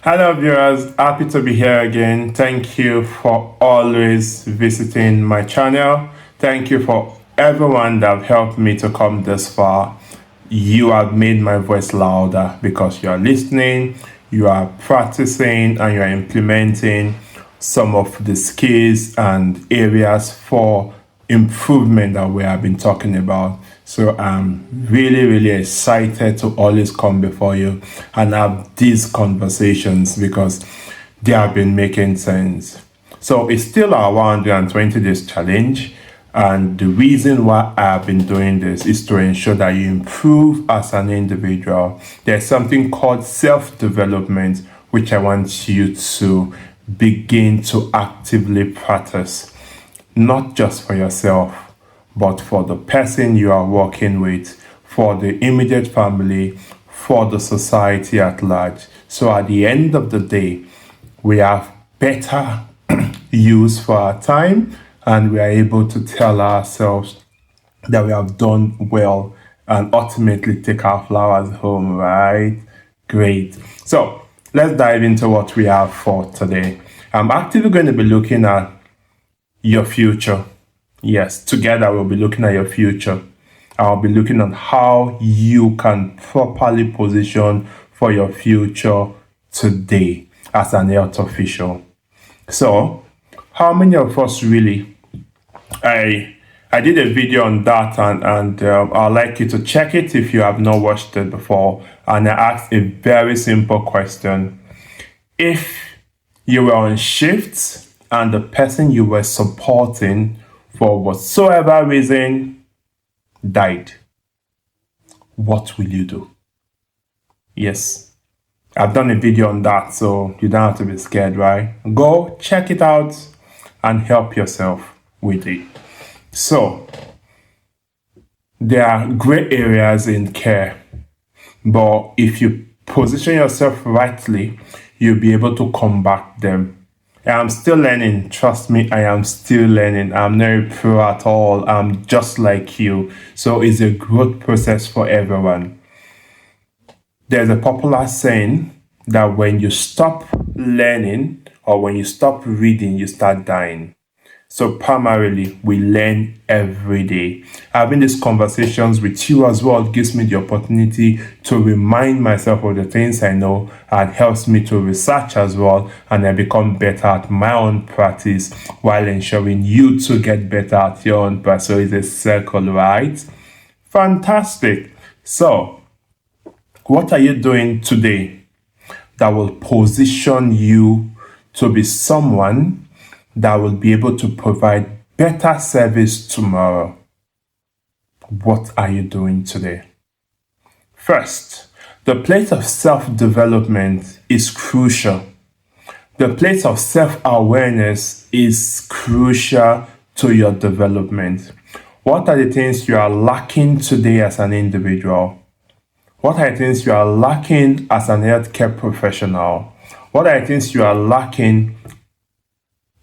Hello, viewers. Happy to be here again. Thank you for always visiting my channel. Thank you for everyone that have helped me to come this far. You have made my voice louder because you are listening, you are practicing, and you are implementing some of the skills and areas for improvement that we have been talking about. So I'm really excited to always come before you and have these conversations because they have been making sense. So it's still our 120 days challenge. And the reason why I have been doing this is to ensure that you improve as an individual. There's something called self-development, which I want you to begin to actively practice, not just for yourself, but for the person you are working with, for the immediate family, for the society at large. So at the end of the day, we have better use for our time and we are able to tell ourselves that we have done well and ultimately take our flowers home, right? Great. So let's dive into what we have for today. I'm actually going to be looking at your future. Yes, together we'll be looking at your future. I'll be looking at how you can properly position for your future today as an health official. So, how many of us really? I did a video on that, and I'd like you to check it if you have not watched it before. And I asked a very simple question: if you were on shift and the person you were supporting for whatsoever reason died, what will you do? Yes, I've done a video on that, so you don't have to be scared, right? Go check it out and help yourself with it. So, there are great areas in care, but if you position yourself rightly, you'll be able to combat them. I'm still learning. Trust me, I am still learning. I'm not a pro at all. I'm just like you. So it's a growth process for everyone. There's a popular saying that when you stop learning or when you stop reading, you start dying. So primarily, we learn every day. Having these conversations with you as well gives me the opportunity to remind myself of the things I know and helps me to research as well, and I become better at my own practice while ensuring you to get better at your own practice. So it's a circle, right? Fantastic. So, what are you doing today that will position you to be someone that will be able to provide better service tomorrow? What are you doing today? First, the place of self-development is crucial. The place of self-awareness is crucial to your development. What are the things you are lacking today as an individual? What are the things you are lacking as an healthcare professional? What are the things you are lacking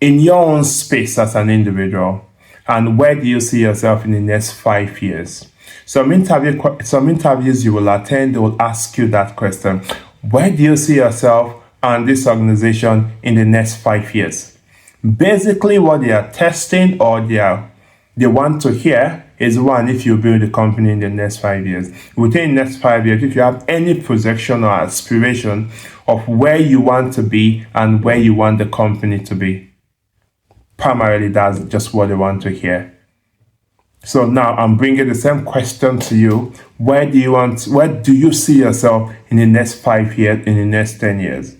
in your own space as an individual? And where do you see yourself in the next 5 years? Some interviews you will attend, they will ask you that question. Where do you see yourself and this organization in the next 5 years? Basically, what they are testing or they want to hear is, one, if you build a company in the next 5 years. Within the next 5 years, if you have any projection or aspiration of where you want to be and where you want the company to be. Primarily, that's just what they want to hear. So now I'm bringing the same question to you. Where do you see yourself in the next 5 years, in the next 10 years?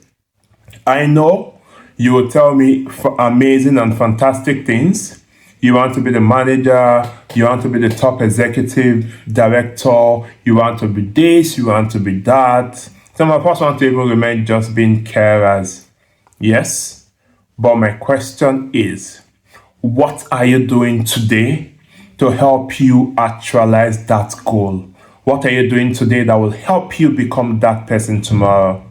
I know you will tell me amazing and fantastic things. You want to be the manager, you want to be the top executive director, you want to be this, you want to be that. Some of us want to even remain just being carers. Yes, but my question is, what are you doing today to help you actualize that goal? What are you doing today that will help you become that person tomorrow?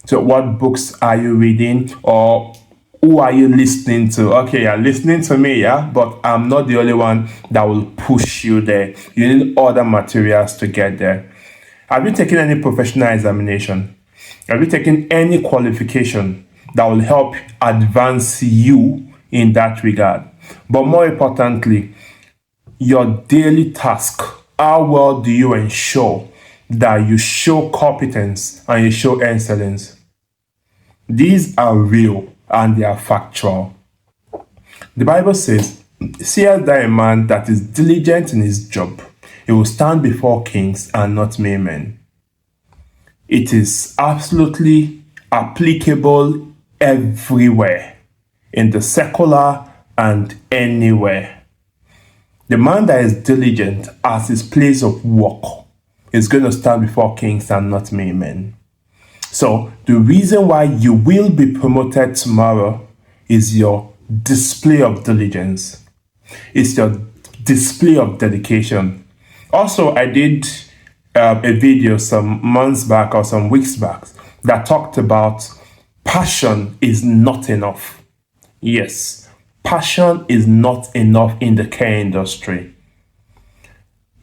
So what books are you reading, or who are you listening to? Okay, you're listening to me, yeah, but I'm not the only one that will push you there. You need other materials to get there. Have you taken any professional examination? Have you taken any qualification that will help advance you in that regard? But more importantly, your daily task. How well do you ensure that you show competence and you show excellence? These are real and they are factual. The Bible says, "Seest thou a man that is diligent in his job? He will stand before kings and not mere men." It is absolutely applicable everywhere, in the secular and anywhere. The man that is diligent at his place of work is going to stand before kings and not mere men. So the reason why you will be promoted tomorrow is your display of diligence. It's your display of dedication. Also, I did a video some months back or some weeks back that talked about passion is not enough. Yes, passion is not enough in the care industry.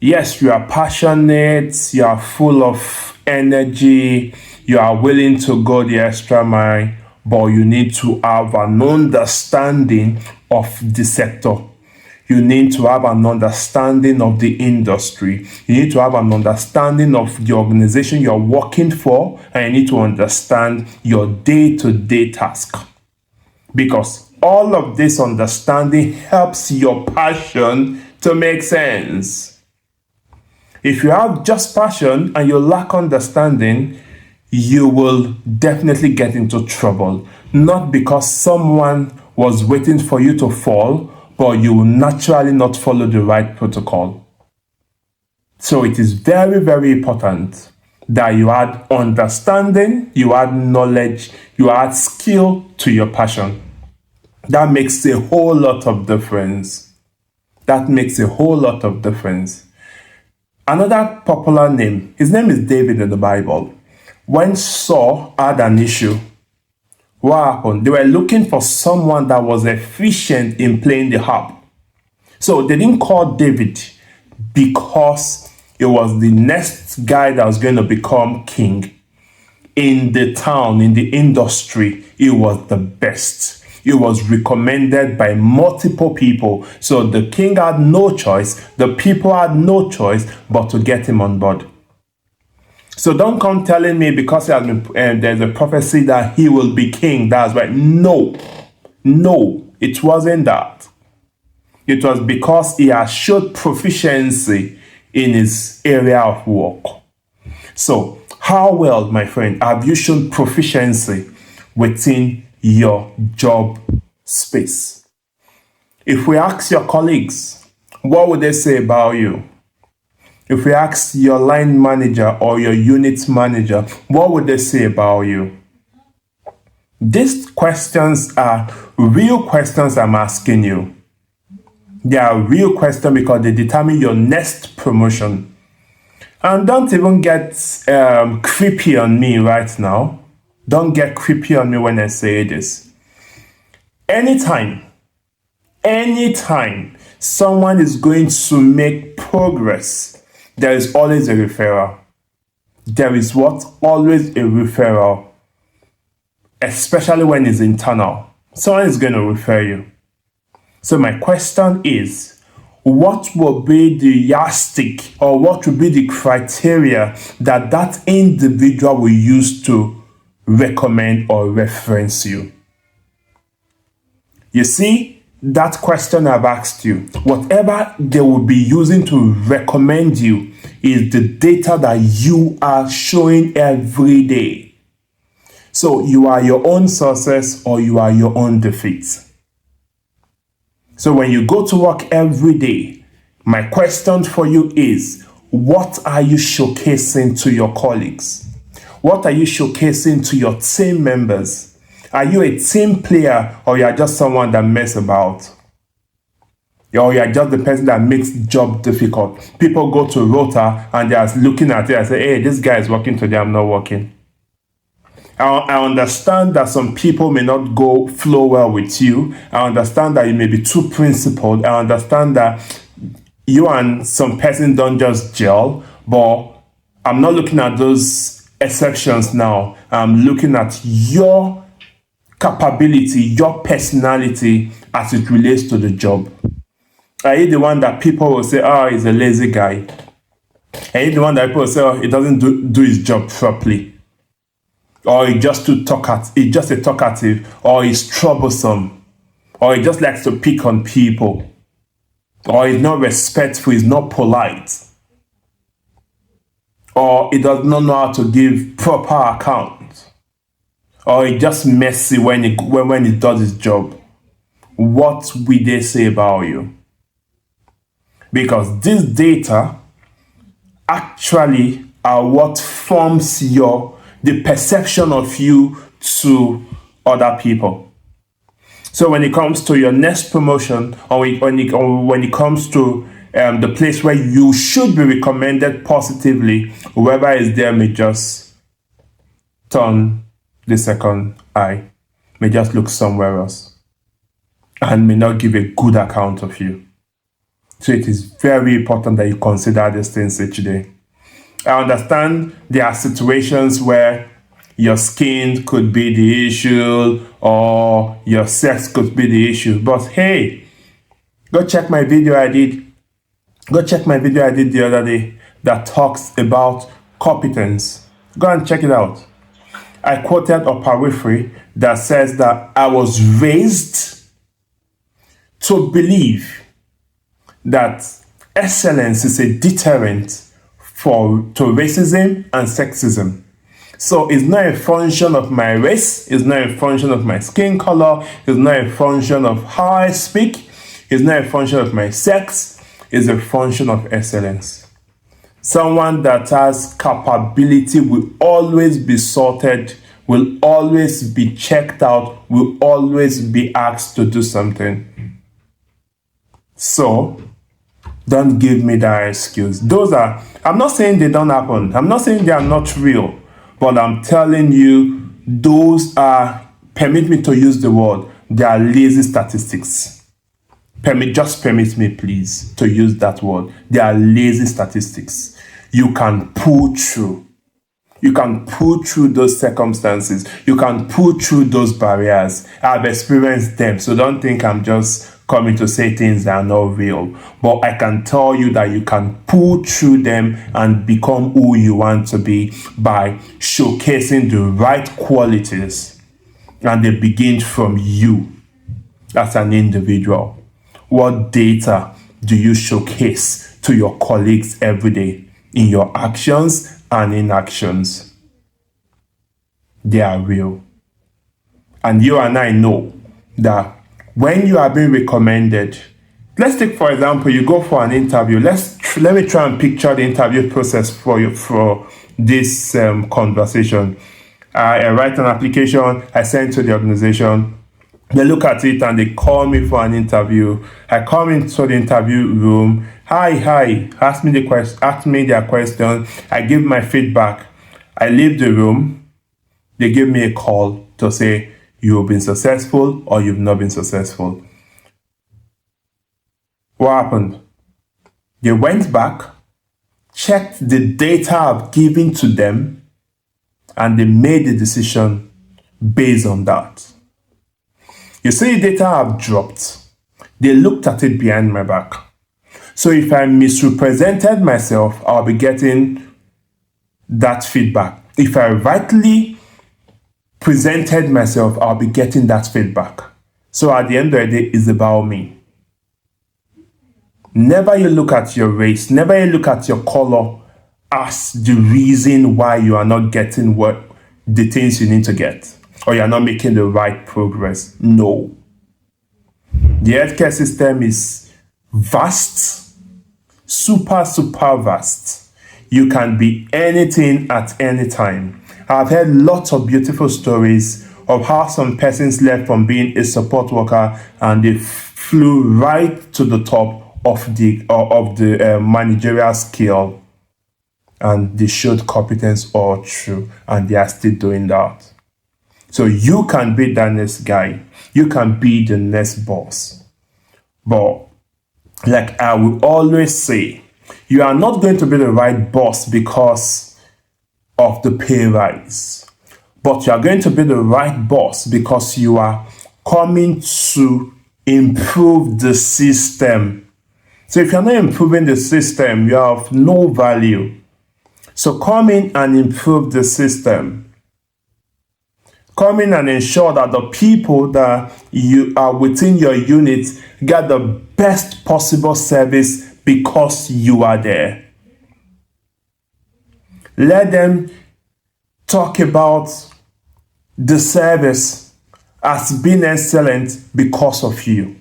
Yes, you are passionate, you are full of energy, you are willing to go the extra mile, but you need to have an understanding of the sector. You need to have an understanding of the industry. You need to have an understanding of the organization you're working for, and you need to understand your day-to-day task. Because all of this understanding helps your passion to make sense. If you have just passion and you lack understanding, you will definitely get into trouble. Not because someone was waiting for you to fall, but you will naturally not follow the right protocol. So it is very, very important that you add understanding, you add knowledge, you add skill to your passion. That makes a whole lot of difference. That makes a whole lot of difference. Another popular name, his name is David in the Bible. When Saul had an issue, what happened? They were looking for someone that was efficient in playing the harp. So they didn't call David because it was the next guy that was going to become king. In the town, in the industry, it was the best. It was recommended by multiple people. So the king had no choice, the people had no choice but to get him on board. So don't come telling me because there's a prophecy that he will be king, that's right. No, it wasn't that. It was because he has showed proficiency in his area of work. So how well, my friend, have you shown proficiency within your job space? If we ask your colleagues, what would they say about you? If we ask your line manager or your unit manager, what would they say about you? These questions are real questions I'm asking you. They are real questions because they determine your next promotion. And don't even get creepy on me right now. Don't get creepy on me when I say this. Anytime someone is going to make progress, there is always a referral. There is what? Always a referral. Especially when it's internal. Someone is going to refer you. So my question is, what will be the yardstick or what will be the criteria that individual will use to recommend or reference you? You see, that question I've asked you, whatever they will be using to recommend you is the data that you are showing every day. So you are your own success or you are your own defeat. So when you go to work every day, my question for you is, what are you showcasing to your colleagues? What are you showcasing to your team members? Are you a team player or you are just someone that mess about? Or you are just the person that makes job difficult? People go to rota and they are looking at it and say, hey, this guy is working today, I'm not working. I understand that some people may not flow well with you. I understand that you may be too principled. I understand that you and some person don't just gel, but I'm not looking at those exceptions now. I'm looking at your capability, your personality as it relates to the job. Are you the one that people will say, oh, he's a lazy guy? Are you the one that people will say, oh, he doesn't do his job properly? Or he's just a talkative, or he's troublesome, or he just likes to pick on people, or he's not respectful, he's not polite, or he does not know how to give proper account, or he's just messy when he does his job. What will they say about you? Because this data actually are what forms the perception of you to other people. So when it comes to your next promotion, or when it comes to the place where you should be recommended positively, whoever is there may just turn the second eye, may just look somewhere else, and may not give a good account of you. So it is very important that you consider these things each day. I understand there are situations where your skin could be the issue or your sex could be the issue. But hey, go check my video I did. Go check my video I did the other day that talks about competence. Go and check it out. I quoted a paraphrase that says that I was raised to believe that excellence is a deterrent to racism and sexism. So it's not a function of my race, it's not a function of my skin color, it's not a function of how I speak, it's not a function of my sex, it's a function of excellence. Someone that has capability will always be sorted, will always be checked out, will always be asked to do something. So, don't give me that excuse. I'm not saying they don't happen. I'm not saying they are not real. But I'm telling you, those are, permit me to use the word, they are lazy statistics. Just permit me, please, to use that word. They are lazy statistics. You can pull through. You can pull through those circumstances. You can pull through those barriers. I've experienced them, so don't think I'm just coming to say things that are not real. But I can tell you that you can pull through them and become who you want to be by showcasing the right qualities. And they begin from you as an individual. What data do you showcase to your colleagues every day in your actions and inactions? They are real. And you and I know that when you are being recommended, let's take, for example, you go for an interview. Let me try and picture the interview process for you for this conversation. I write an application, I send to the organization. They look at it and they call me for an interview. I come into the interview room. Hi, ask me their question. I give my feedback. I leave the room. They give me a call to say, you've been successful or you've not been successful. What happened? They went back, checked the data I've given to them, and they made the decision based on that. You see the data I've dropped. They looked at it behind my back. So if I misrepresented myself, I'll be getting that feedback. If I rightly presented myself, I'll be getting that feedback. So at the end of the day, it's about me. Never you look at your race, never you look at your color as the reason why you are not getting the things you need to get, or you are not making the right progress. No. The healthcare system is vast, super vast. You can be anything at any time. I've heard lots of beautiful stories of how some persons left from being a support worker and they flew right to the top of the managerial scale, and they showed competence all through, and they are still doing that. So you can be the next guy. You can be the next boss. But like I will always say, you are not going to be the right boss because of the pay rise. But you are going to be the right boss because you are coming to improve the system. So if you're not improving the system, you are of no value. So come in and improve the system. Come in and ensure that the people that you are within your unit get the best possible service because you are there. Let them talk about the service as being excellent because of you.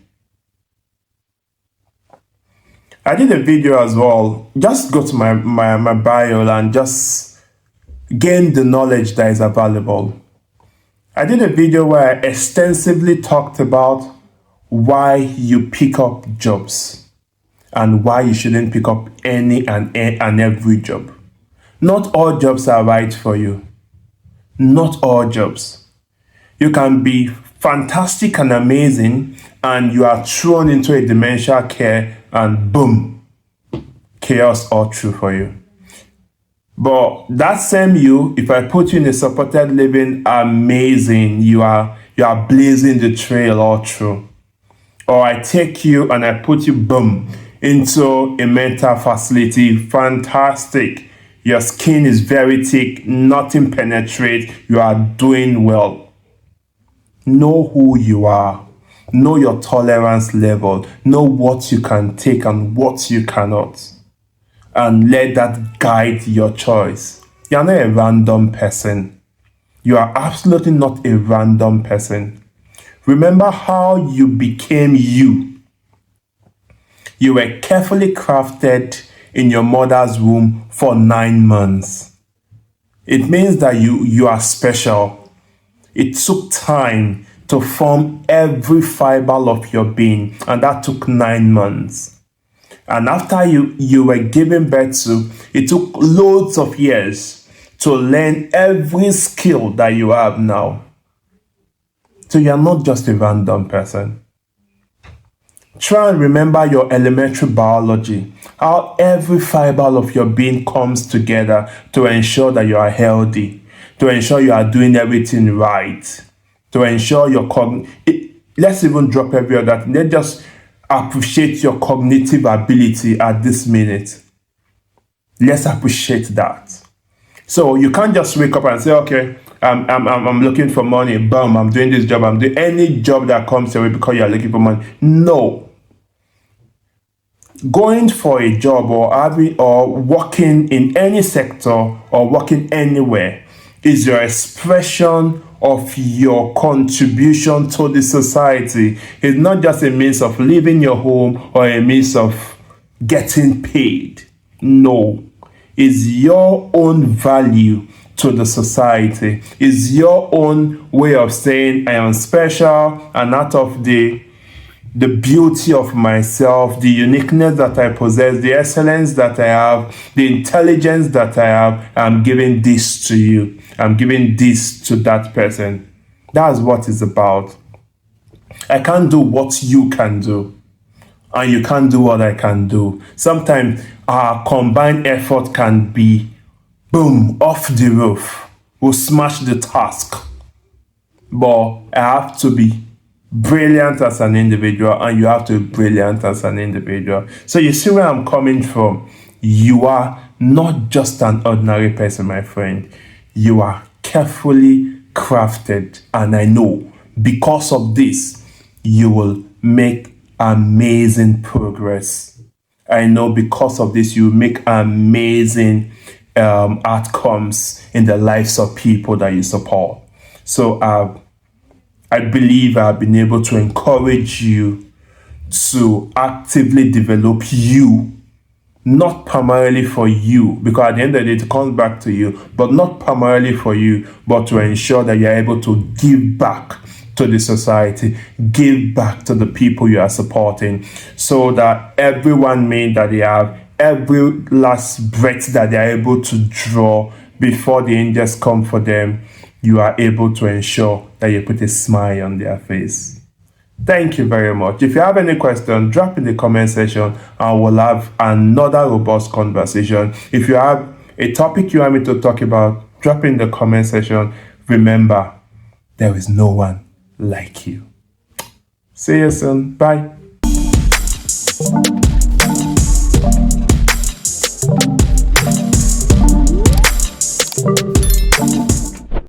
I did a video as well. Just go to my bio and just gain the knowledge that is available. I did a video where I extensively talked about why you pick up jobs and why you shouldn't pick up any and every job. Not all jobs are right for you. Not all jobs. You can be fantastic and amazing and you are thrown into a dementia care and boom, chaos all through for you. But that same you, if I put you in a supported living, amazing, you are blazing the trail all through. Or I take you and I put you, boom, into a mental facility, fantastic. Your skin is very thick, nothing penetrates, you are doing well. Know who you are. Know your tolerance level. Know what you can take and what you cannot. And let that guide your choice. You're not a random person. You are absolutely not a random person. Remember how you became you. You were carefully crafted in your mother's womb for 9 months. It means that you are special. It took time to form every fiber of your being, and that took 9 months. And after you were given birth to, it took loads of years to learn every skill that you have now. So you're not just a random person. Try and remember your elementary biology, how every fiber of your being comes together to ensure that you are healthy, to ensure you are doing everything right, to ensure your let's even drop every other thing. Let's just appreciate your cognitive ability at this minute. Let's appreciate that. So you can't just wake up and say, okay, I'm looking for money, boom, I'm doing this job, I'm doing any job that comes your way because you're looking for money. No. Going for a job or working in any sector or working anywhere is your expression of your contribution to the society. It's not just a means of leaving your home or a means of getting paid. No. It's your own value to the society. It's your own way of saying I am special, and out of the beauty of myself, the uniqueness that I possess, the excellence that I have, the intelligence that I have, I'm giving this to you. I'm giving this to that person. That's what it's about. I can't do what you can do, and you can't do what I can do. Sometimes our combined effort can be, boom, off the roof. We'll smash the task. But I have to be brilliant as an individual, and you have to be brilliant as an individual. So you see where I'm coming from. You are not just an ordinary person, my friend. You are carefully crafted, and I know because of this, you will make amazing progress. I know because of this, you will make amazing outcomes in the lives of people that you support. So I believe I've been able to encourage you to actively develop you, not primarily for you, because at the end of the day, it comes back to you, but not primarily for you, but to ensure that you're able to give back to the society, give back to the people you are supporting, so that every 1 minute that they have, every last breath that they are able to draw before the angels come for them, you are able to ensure that you put a smile on their face. Thank you very much. If you have any questions, drop in the comment section and we'll have another robust conversation. If you have a topic you want me to talk about, drop in the comment section. Remember, there is no one like you. See you soon. Bye.